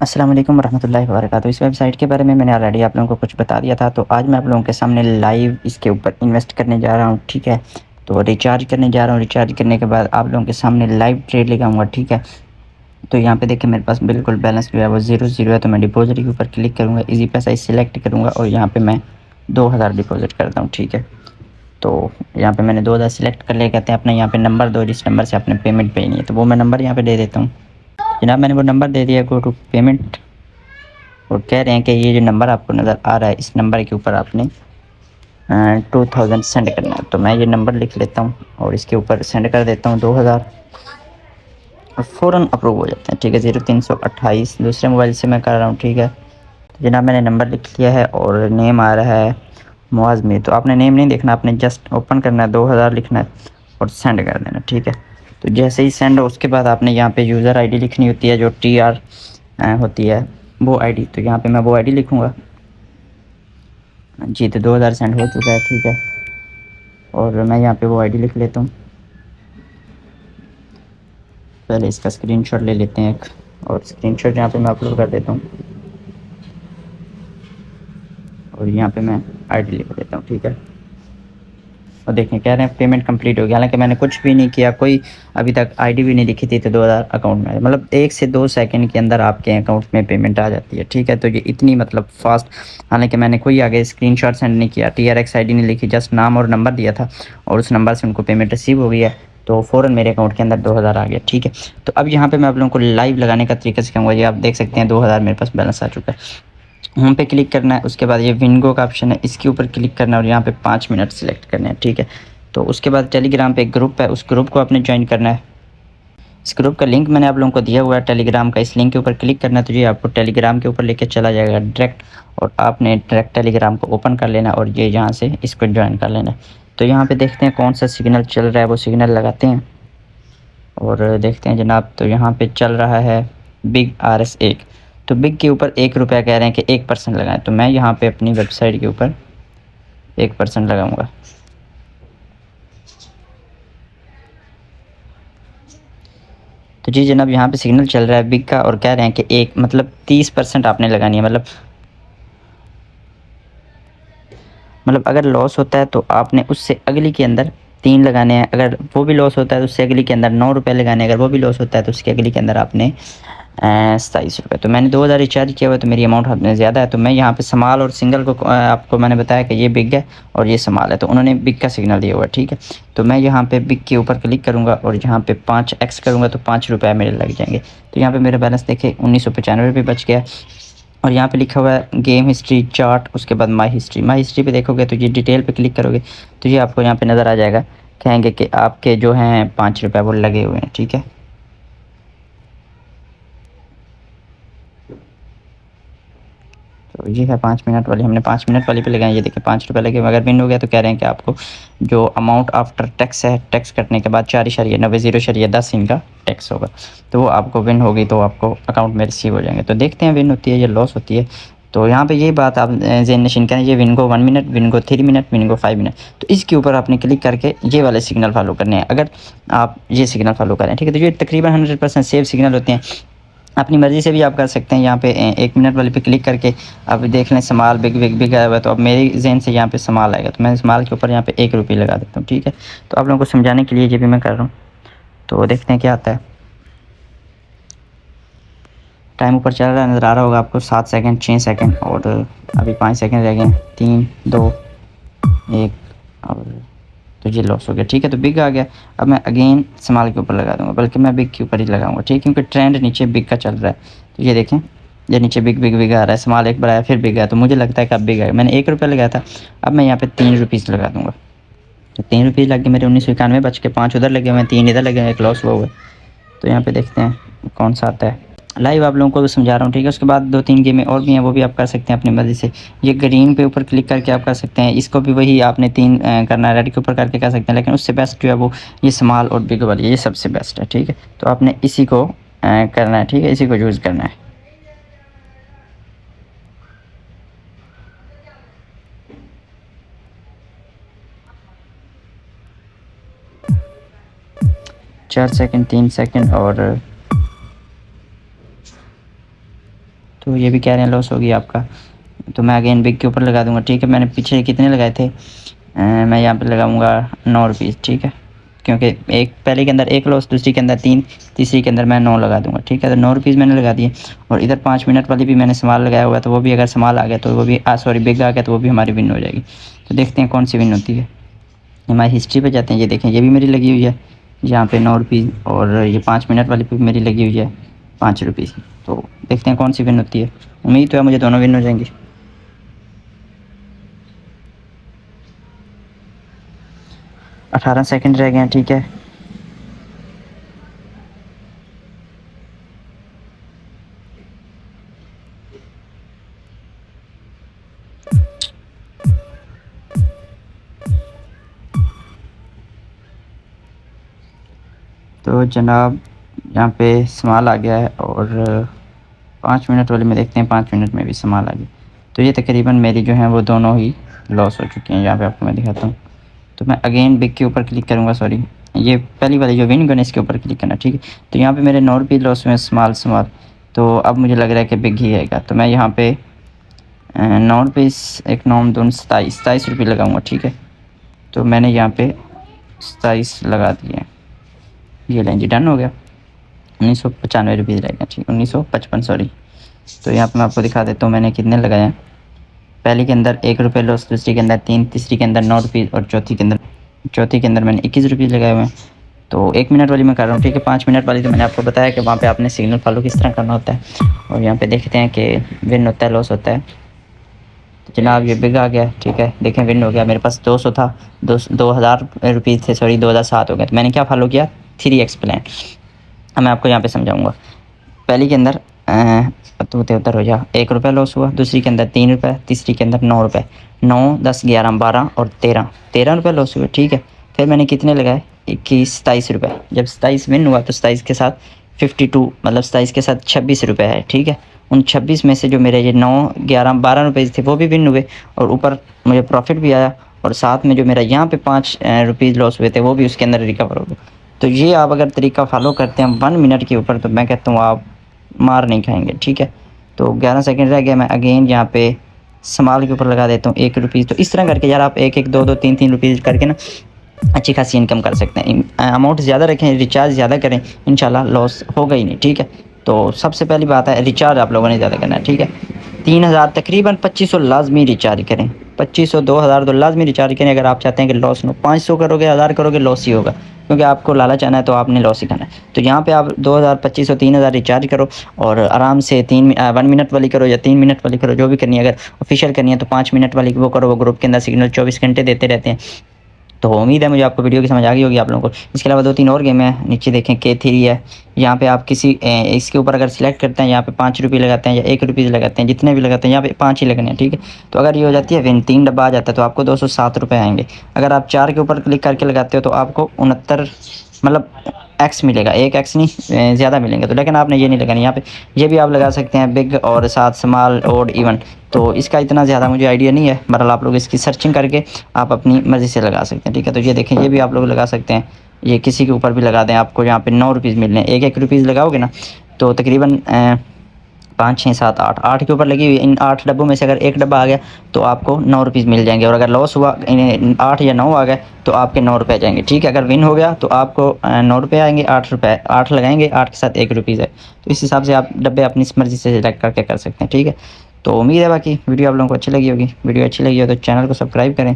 अस्सलाम वालेकुम रहमतुल्लाहि व बरकातहू। इस वेबसाइट के बारे में मैंने ऑलरेडी आप लोगों को कुछ बता दिया था, तो आज मैं आप लोगों के सामने लाइव इसके ऊपर इन्वेस्ट करने जा रहा हूँ, ठीक है। तो रिचार्ज करने जा रहा हूँ, रिचार्ज करने के बाद आप लोगों के सामने लाइव ट्रेड लगाऊंगा, ठीक है। तो यहाँ पे देखिए मेरे पास बिल्कुल बैलेंस जो है वो ज़ीरो ज़ीरो है, तो मैं डिपॉजिट के ऊपर क्लिक करूँगा, इजी पैसा इस सिलेक्ट करूँगा और यहाँ पे मैं 2000 डिपॉजिट करता हूँ, ठीक है। तो यहाँ पे मैंने 2000 सिलेक्ट कर लिया। कहते हैं अपने यहाँ पे नंबर दो जिस नंबर से आपने पेमेंट पेनी है, तो वो मैं नंबर यहाँ पे दे देता हूँ। जनाब मैंने वो नंबर दे दिया, गो टू पेमेंट, और कह रहे हैं कि ये जो नंबर आपको नज़र आ रहा है इस नंबर के ऊपर आपने 2000 सेंड करना है। तो मैं ये नंबर लिख लेता हूँ और इसके ऊपर सेंड कर देता हूँ 2000 और फ़ौरन अप्रूव हो जाते हैं, ठीक है। 0328 दूसरे मोबाइल से मैं कर रहा हूँ, ठीक है। तो जनाब मैंने नंबर लिख लिया है और नेम आ रहा है मुआज़ मीर। तो आपने नेम नहीं देखना, आपने जस्ट ओपन करना है, 2000 लिखना है और सेंड कर देना, ठीक है। तो जैसे ही सेंड हो उसके बाद आपने यहाँ पे यूज़र आईडी लिखनी होती है, जो TR होती है वो आईडी। तो यहाँ पे मैं वो आईडी लिखूँगा जी। तो 2000 सेंड हो चुका है, ठीक है। और मैं यहाँ पे वो आईडी लिख लेता हूँ। पहले इसका स्क्रीनशॉट ले लेते हैं एक, और स्क्रीनशॉट यहाँ पे मैं अपलोड कर देता हूँ और यहाँ पे मैं आईडी लिख देता हूँ, ठीक है। और देखें कह रहे हैं पेमेंट कंप्लीट हो गया, हालांकि मैंने कुछ भी नहीं किया, कोई अभी तक आईडी भी नहीं लिखी थी। तो 2000 अकाउंट में मतलब 1 से 2 सेकंड के अंदर आपके अकाउंट में पेमेंट आ जाती है, ठीक है। तो ये इतनी मतलब फास्ट, हालांकि मैंने कोई आगे स्क्रीनशॉट सेंड नहीं किया, TRX आईडी नहीं लिखी, जस्ट नाम और नंबर दिया था और उस नंबर से उनको पेमेंट रिसीव हो गई है, तो फ़ौरन मेरे अकाउंट के अंदर 2000 आ गया, ठीक है। तो अब यहाँ पे मैं आप लोगों को लाइव लगाने का तरीका सिखाऊंगा। ये आप देख सकते हैं 2000 मेरे पास बैलेंस आ चुका है। होम पे क्लिक करना है, उसके बाद ये विंगो का ऑप्शन है, इसके ऊपर क्लिक करना है और यहाँ पे 5 मिनट सेलेक्ट करने हैं, ठीक है। तो उसके बाद टेलीग्राम पे एक ग्रुप है, उस ग्रुप को आपने ज्वाइन करना है। इस ग्रुप का लिंक मैंने आप लोगों को दिया हुआ है टेलीग्राम का, इस लिंक के ऊपर क्लिक करना है तो ये आपको टेलीग्राम के ऊपर लेके चला जाएगा डायरेक्ट, और आपने डायरेक्ट टेलीग्राम को ओपन कर लेना और ये यहाँ से इसको ज्वाइन कर लेना है। तो यहाँ पे देखते हैं कौन सा सिग्नल चल रहा है, वो सिग्नल लगाते हैं और देखते हैं जनाब। तो यहाँ पे चल रहा है बिग RS1। तो बिग के ऊपर 1 रुपया कह रहे हैं कि 1% लगाएं, तो मैं यहाँ पे अपनी वेबसाइट के ऊपर 1% लगाऊंगा। तो जी जनाब यहाँ पे सिग्नल चल रहा है बिग का और कह रहे हैं कि एक मतलब 30% आपने लगानी है। मतलब अगर लॉस होता है तो आपने उससे अगली के अंदर 3 लगाने हैं, अगर वो भी लॉस होता है तो उससे अगली के अंदर 9 रुपये लगाने हैं, अगर वो भी लॉस होता है तो उसके अगली के अंदर आपने 27 रुपये। तो मैंने 2000 रिचार्ज किया हुआ है तो मेरी अमाउंट अपने ज़्यादा है, तो मैं यहाँ पे स्मॉल और सिंगल को आपको मैंने बताया कि ये बिग है और ये स्मॉल है, तो उन्होंने बिग का सिग्नल दिया हुआ है, ठीक है। तो मैं यहाँ पे बिग के ऊपर क्लिक करूँगा और यहाँ पे 5x करूँगा तो 5 रुपये मेरे लग जाएंगे। तो यहाँ पे मेरा बैलेंस देखिए 1995 रुपये बच गया। और यहाँ पे लिखा हुआ है गेम हिस्ट्री चार्ट, उसके बाद माई हिस्ट्री। माई हिस्ट्री पे देखोगे तो ये डिटेल पे क्लिक करोगे तो ये आपको यहाँ पे नज़र आ जाएगा, कहेंगे कि आपके जो हैं 5 रुपये वो लगे हुए हैं, ठीक है। तो ये है 5 मिनट वाली, हमने 5 मिनट वाली पे लगाए, ये देखिए 5 रुपये लगे। अगर विन हो गया तो कह रहे हैं कि आपको जो अमाउंट आफ्टर टैक्स है, टैक्स कटने के बाद 4.90 इनका टैक्स होगा, तो वो आपको विन होगी तो आपको अकाउंट में रिसीव हो जाएंगे। तो देखते हैं विन होती है या लॉस होती है। तो यहाँ पे ये बात आप ज़हन नशीन करें, ये विन को 1 मिनट, विन को 3 मिनट, विन को 5 मिनट। तो इसके ऊपर आपने क्लिक करके ये वाले सिग्नल फॉलो करने हैं, अगर आप ये सिग्नल फॉलो करें, ठीक है। तो ये तकरीबन 100% सेफ सिग्नल होते हैं। अपनी मर्ज़ी से भी आप कर सकते हैं। यहाँ पे 1 मिनट वाले पे क्लिक करके अब देख लें स्मॉल बिग बिग बिग आया हुआ है, तो अब मेरी ज़हन से यहाँ पे स्मॉल आएगा, तो मैं स्मॉल के ऊपर यहाँ पे 1 रुपये लगा देता हूँ, ठीक है। तो आप लोगों को समझाने के लिए ये भी मैं कर रहा हूँ, तो देखते हैं क्या आता है। टाइम ऊपर चल रहा है, नज़र आ रहा होगा आपको, 7 सेकंड, 6 सेकंड और अभी 5 सेकंड रह गए, 3 2 1 और तो ये लॉस हो गया, ठीक है। तो बिग आ गया। अब मैं अगेन स्मॉल के ऊपर लगा दूंगा, बल्कि मैं बिग के ऊपर ही लगाऊंगा, ठीक है, क्योंकि ट्रेंड नीचे बिग का चल रहा है। तो ये देखें, ये नीचे बिग बिग बिग आ रहा है, स्मॉल एक बार आया फिर बिग आया, तो मुझे लगता है कि अब बिग आएगा। मैंने 1 रुपया लगाया था, अब मैं यहाँ पे 3 रुपीज़ लगा दूंगा। तो 3 रुपीज़ लग गए मेरे, 1991 बच के 5 उधर लगे हुए हैं, 3 इधर लगे हुए, एक लॉस हुआ हुआ है। तो यहाँ पे देखते हैं कौन सा आता है। लाइव आप लोगों को समझा रहा हूँ, ठीक है। उसके बाद 2-3 गेमें और भी हैं, वो भी आप कर सकते हैं अपनी मर्ज़ी से। ये ग्रीन पे ऊपर क्लिक करके आप कर सकते हैं, इसको भी वही आपने 3 करना है, रेड के ऊपर करके कर सकते हैं, लेकिन उससे बेस्ट जो है वो ये स्मॉल और बिग वाली, ये सबसे बेस्ट है, ठीक है। तो आपने इसी को करना है, ठीक है, इसी को यूज़ करना है। चार सेकंड, 3 सेकंड और तो ये भी कह रहे हैं लॉस होगी आपका। तो मैं अगेन बिग के ऊपर लगा दूंगा, ठीक है। मैंने पीछे कितने लगाए थे, मैं यहाँ पे लगाऊंगा 9 रुपीज़, ठीक है। क्योंकि एक पहले के अंदर एक लॉस, दूसरी के अंदर 3, तीसरी के अंदर मैं 9 लगा दूंगा, ठीक है। तो 9 रुपीज़ मैंने लगा दिए। और इधर 5 मिनट वाली भी मैंने संभाल लगाया हुआ है, तो वो भी अगर संभाल आ गया तो वो भी सॉरी बिग आ गया तो वो भी हमारी विन हो जाएगी। तो देखते हैं कौन सी विन होती है। हमारी हिस्ट्री पे जाते हैं। ये देखें, ये भी मेरी लगी हुई है यहाँ पे 9 रुपीज़, और ये 5 मिनट वाली भी मेरी लगी हुई है 5 रुपीज़। तो देखते हैं कौन सी विन होती है। उम्मीद तो है मुझे दोनों विन हो जाएंगी। 18 सेकंड रह गए हैं, ठीक है। तो जनाब यहाँ पे संभाल आ गया है, और 5 मिनट वाले में देखते हैं 5 मिनट में भी संभाल आ गया। तो ये तकरीबन मेरी जो है वो दोनों ही लॉस हो चुकी हैं। यहाँ पे आपको मैं दिखाता हूँ। तो मैं अगेन बिग के ऊपर क्लिक करूँगा, सॉरी ये पहली वाली जो विन गन इसके ऊपर क्लिक करना, ठीक है। तो यहाँ पे मेरे 9 रुपये लॉस हुए स्मॉल। तो अब मुझे लग रहा है कि बिग ही आएगा। तो मैं यहाँ पे 9 रुपये, एक 9 दून 27 रुपये लगाऊँगा, ठीक है। तो मैंने यहाँ पे 27 लगा दिए। ये लें जी, डन हो गया। 1995 रुपीज़ रहेगा, ठीक, 1955 सॉरी। तो यहाँ पर मैं आपको दिखा देता हूँ मैंने कितने लगाए हैं। पहले के अंदर 1 रुपये लॉस, दूसरी के अंदर 3, तीसरी के अंदर 9 रुपीज़, और चौथी के अंदर मैंने 21 रुपीज़ लगाए हुए हैं। तो 1 मिनट वाली मैं कर रहा हूँ, ठीक है। 5 मिनट वाली तो मैंने आपको बताया कि वहाँ पे आपने सिग्नल फॉलो किस तरह करना होता है। और यहाँ पे देखते हैं कि विन होता है लॉस होता है। तो जनाब ये बिग आ गया, ठीक है। देखें विन हो गया। मेरे पास 200 था, 2000 रुपीज़ थे, सॉरी 2007 हो गए। तो मैंने क्या फॉलो किया, 3x प्लान। अब मैं आपको यहाँ पे समझाऊंगा। पहली के अंदर तो उधर हो जा 1 रुपये लॉस हुआ, दूसरी के अंदर 3 रुपये, तीसरी के अंदर 9 रुपये, 9, 10, 11, 12 और 13 रुपये लॉस हुए, ठीक है। फिर मैंने कितने लगाए, 21, 27 रुपये। जब 27 विन हुआ तो 27 के साथ 52, मतलब 27 के साथ 26 रुपये है, ठीक है। उन 26 में से जो मेरे ये 9, 11, 12 रुपये थे वो भी विन हुए, और ऊपर मुझे प्रॉफिट भी आया, और साथ में जो मेरा यहाँ पे 5 रुपीज़ लॉस हुए थे वो भी उसके अंदर रिकवर हो गए। तो ये आप अगर तरीका फॉलो करते हैं 1 मिनट के ऊपर, तो मैं कहता हूँ आप मार नहीं खाएंगे, ठीक है। तो 11 सेकंड रह गया। मैं अगेन यहाँ पे स्मॉल के ऊपर लगा देता हूँ 1 रुपीज़। तो इस तरह करके यार आप 1, 1, 2, 2, 3, 3 रुपीज़ करके ना अच्छी खासी इनकम कर सकते हैं। अमाउंट ज़्यादा रखें, रिचार्ज ज़्यादा करें, इंशाल्लाह लॉस होगा ही नहीं, ठीक है। तो सबसे पहली बात है रिचार्ज आप लोगों ने ज़्यादा करना है, ठीक है। 3000 तकरीबन 2500 लाजमी रिचार्ज करें। 2500, 2000 तो लाजमी रिचार्ज करें अगर आप चाहते हैं कि लॉस हो। 500 करोगे, 1000 करोगे, लॉस ही होगा, क्योंकि आपको लालच आना है तो आपने लॉस ही करना है। तो यहाँ पे आप 2000, 2500, 3000 रिचार्ज करो, और आराम से 1 मिनट वाली करो या 3 मिनट वाली करो, जो भी करनी है। अगर ऑफिशियल करनी है तो 5 मिनट वाली वो करो, वो ग्रुप के अंदर सिग्नल 24 घंटे देते रहते हैं। तो उम्मीद है मुझे आपको वीडियो की समझ आ गई होगी आप लोगों को। इसके अलावा 2-3 और गेम है, नीचे देखें K3 है। यहाँ पे आप किसी इसके ऊपर अगर सिलेक्ट करते हैं, यहाँ पे 5 रुपये लगाते हैं या 1 रुपीज़ लगाते हैं, जितने भी लगाते हैं यहाँ पे 5 ही लगने हैं, ठीक है। तो अगर ये हो जाती है विन, 3 डब्बा आ जाता है तो आपको 207 रुपये आएंगे। अगर आप 4 के ऊपर क्लिक करके लगाते हो तो आपको 69, मतलब एक्स मिलेगा, 1 एक्स नहीं ज़्यादा मिलेंगे। तो लेकिन आपने ये नहीं लगानी। यहाँ पे ये भी आप लगा सकते हैं बिग और साथ स्मॉल और इवन। तो इसका इतना ज़्यादा मुझे आइडिया नहीं है, बहरहाल आप लोग इसकी सर्चिंग करके आप अपनी मर्ज़ी से लगा सकते हैं, ठीक है। तो ये देखें, ये भी आप लोग लगा सकते हैं। ये किसी के ऊपर भी लगा दें, आपको यहाँ पे 9 रुपीज़ मिलने हैं। 1-1 रुपीज़ लगाओगे ना तो तकरीबन 5, 6, 7, 8, 8 के ऊपर लगी हुई। इन 8 डब्बों में से अगर 1 डब्बा आ गया तो आपको 9 रुपीज़ मिल जाएंगे, और अगर लॉस हुआ 8 या 9 आ गए तो आपके 9 रुपये जाएंगे, ठीक है। अगर विन हो गया तो आपको 9 रुपये आएंगे, 8 रुपये 8 लगाएंगे, 8 के साथ 1 रुपीज़ है। तो इस हिसाब से आप डब्बे अपनी मर्ज़ी से सिलेक्ट करके कर सकते हैं, ठीक है। तो उम्मीद है बाकी वीडियो आप लोगों को अच्छी लगी होगी। वीडियो अच्छी लगी हो तो चैनल को सब्सक्राइब करें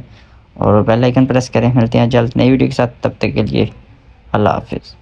और बेल आइकन प्रेस करें। मिलते हैं जल्द नई वीडियो के साथ, तब तक के लिए अल्लाह हाफिज़।